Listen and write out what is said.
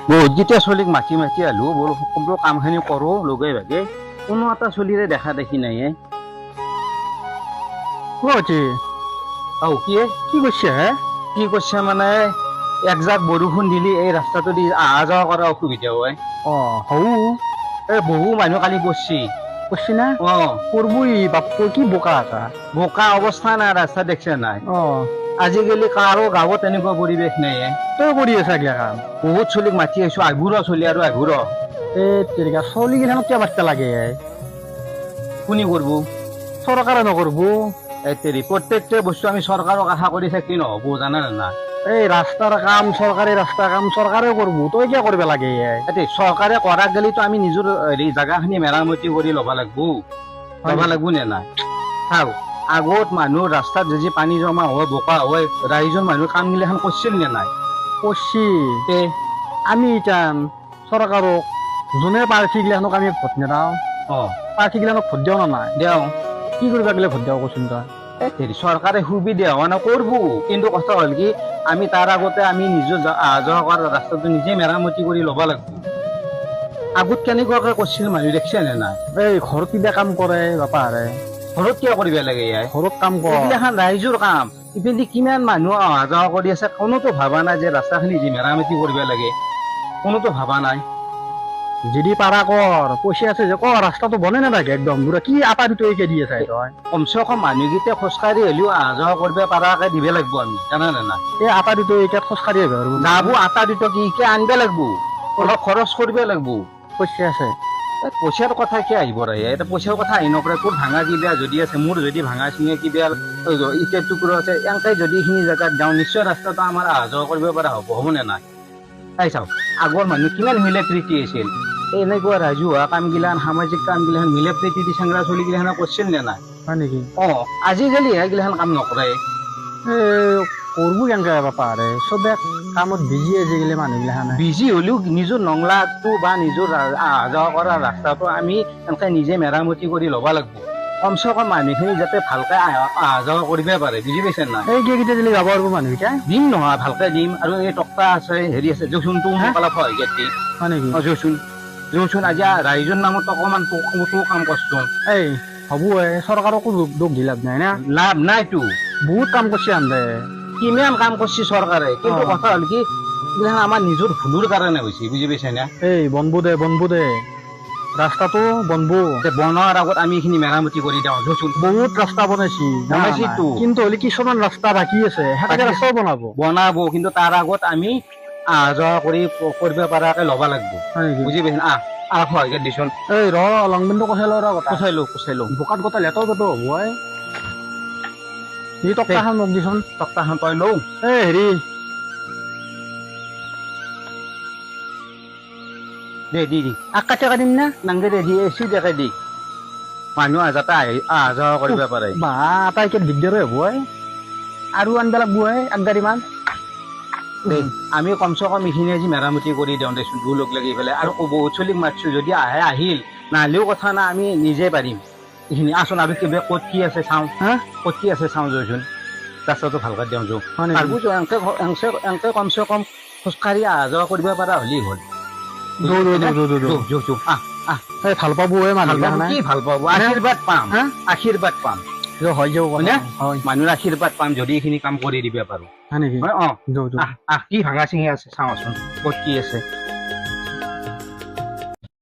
বহুত গীতা চলিক মাতি মাতি আলো বোলো সকলো কামখিনি কৰো লগে ভাগে কোনো এটা চলিৰে দেখা দেখি নাই কচি কি কৈছে হে কি কৈছে মানে একজাক বৰষুণ দিলি এই ৰাস্তাটো দি অহা যোৱা কৰা অসুবিধা হয় হৌ এই বহু মানুহ কালি পৰছি কচি না কৰবই বাপ কি বোকা আছা বোকা অৱস্থা নাই ৰাস্তা দেখছে নাই অ আজিকালি কাৰো গাঁৱত এনেকুৱা পৰিৱেশ নাই তই কৰি আছা গিলা কাম বহুত চলিক মাতি আহিছো আঘুৰ চলি আৰু আঘুৰ তেৰিকা চলি গিলানো কিয় বাচ্চা লাগে কোনে কৰবো চৰকাৰে নকৰব তেৰি প্ৰত্যেকটা বস্তু আমি চৰকাৰক আশা কৰি থাকি নহ'ব জানা না এই ৰাস্তাৰ কাম চৰকাৰী ৰাস্তাৰ কাম চৰকাৰে কৰব তই কিয় কৰিব লাগে চৰকাৰে কৰা গেলিতো আমি নিজৰ হেৰি জাগাখিনি মেৰামতি কৰি ল'ব লাগব নে নাই চাও আগত মানুহ ৰাস্তাত যদি পানী জমা হয় বোকা হয় ৰাইজৰ মানুহ কাম গিলাখান কৰিছিল নে নাই কৰছি আমি ইটান চৰকাৰক যোনে প্ৰাৰ্থী গিলাখানক আমি ভোট নেদাওঁ প্ৰাৰ্থী গিলাখানক ভোট দিওঁ না নাই দেও কি কৰিব গেলে ভোট দিওঁ কচোন তই চৰকাৰে সুবিধা হোৱা না কৰবো কিন্তু কথা হ'ল কি আমি তাৰ আগতে আমি নিজৰ অহা যোৱা কৰা ৰাস্তাটো নিজে মেৰামতি কৰি ল'ব লাগব আগত কেনেকুৱাকে কৰিছিল মানুহ দেখছে নে নাই এই ঘৰত কিবা কাম কৰে বাপাৰে ঘৰত কিয় কৰিব লাগে ঘৰত কাম কৰ এইগিলাখান ৰাইজৰ কাম ইপিনে কিমান মানুহ অহা যোৱা কৰি আছে কোনোতো ভাবা নাই যে ৰাস্তাখিনি যি মেৰামতি কৰিব লাগে কোনোতো ভাবা নাই যদি পাৰা কৰ পইচা আছে যে কৰ ৰাস্তাটো বনে নাথাকে একদম পুৰা কি আটা দুটকে দি আছে তই কমচে কম মানুহকেইটা খোজকাঢ়ি হ'লেও অহা যোৱা কৰিব পৰাকে দিব লাগিব আমি জানা নে নাই এই আটা দুটকে খোজকাঢ়ি আহিব আৰু যাবো আটা দুটকে আনিব লাগিব অলপ খৰচ কৰিব লাগিব পইচা আছে পইচাৰ কথা কি আহিব ৰে এটা পইচাৰ কথা আহি নপৰে তোৰ ভাঙা কিবা যদি আছে মোৰ যদি ভাঙা চিঙা কিবা ইটাৰ টুকুৰা আছে এনেকৈ যদি এইখিনি জেগাত যাওঁ নিশ্চয় ৰাস্তাটো আমাৰ অহা যোৱা কৰিব পৰা হ'বনে নাই চাই চাওক আগৰ মানুহ কিমান মিলা প্ৰীতি আছিল এনেকুৱা ৰাজহুৱা কামগিলান সামাজিক কামগিলান মিলা প্ৰীতি দি চেংৰা চলিগিলাখান কৰিছিল নে নাই হয় নেকি আজিকালি সেইগিলাখান কাম নকৰে কৰব কেনেকে বাপাৰে চবে কামত বিজি আজিকালি মানুহগিলাখানে বিজি হ'লেও নিজৰ নংলাটো বা নিজৰ অহা যোৱা কৰা ৰাস্তাটো আমি এনেকৈ নিজে মেৰামতি কৰি ল'ব লাগিব কমচে কম মানুহখিনি যাতে ভালকে অহা যোৱা কৰিব পাৰে বুজি পাইছে নাই এই কেইটা দিলে যাব পাৰিব মানুহকেইটা দিম নহয় ভালকে দিম আৰু এই টকা আছে হেৰি আছে জচোনটো অলপ হয় গেটি হয় নেকি জচোন আজি ৰাইজৰ নামত অকণমান তোৰ কাম কৰচোন এই হ'ব চৰকাৰকো দুখ দি লাভ নাই না লাভ নাইতো বহুত কাম কৰিছে আন্দে কিমান কাম কৰিছে চৰকাৰে কিন্তু কথা হ'ল কি এইগিলাখান আমাৰ নিজৰ ভুলৰ কাৰণে হৈছে বুজি পাইছে না এই বনবো দে ৰাস্তাটো বনবো বনোৱাৰ আগত আমি এইখিনি মেৰামতি কৰি দিওঁ জচোন বহুত ৰাস্তা বনাইছেতো কিন্তু হ'লে কিছুমান ৰাস্তা বাকী আছে সেনেকে ৰাস্তাও বনাব কিন্তু তাৰ আগত আমি অহা যোৱা কৰিব পৰাকে ল'ব লাগিব বুজি পাইছে আহ হয় দিচোন এই লংবেনটো কচাই ল কচাই ল বোকাত গোটা লেটাও হ'ব এই টক্টাখন মোক দিচোন টক্টাখন তই লওঁ এই হেৰি দি আকাতে কাটিম না নাংগে দি এচি দেখে দি মানুহ যাতে অহা যোৱা কৰিব পাৰে বা আটাইকে দিগদাৰ হ'ব আৰু আনব লাগব এক গাড়ীমান আমি কমচে কম এইখিনি আজি মেৰামতি কৰি দিওঁ দেচোন দূৰ লগ লাগি পেলাই আৰু বহুত চলিক মাতিছো যদি আহিল নাহিলেও কথা নাই আমি নিজে পাৰিম এইখিনি আচোন আৰু কিবা ক'ত কি আছে চাওঁ ক'ত কি আছে চাওঁ যোন ৰাস্তাটো ভালকৈ দিওঁ যোগ এনেকে কমচে কম খোজকাঢ়ি অহা যোৱা কৰিব পৰা হ'লেই হ'ল ভাল পাব কি ভাল পাব আশীৰ্বাদ পাম হৈ যাব মানুহৰ আশীৰ্বাদ পাম যদি এইখিনি কাম কৰি দিব পাৰো কি ভাঙা চিঙি আছে চাওঁচোন ক'ত কি আছে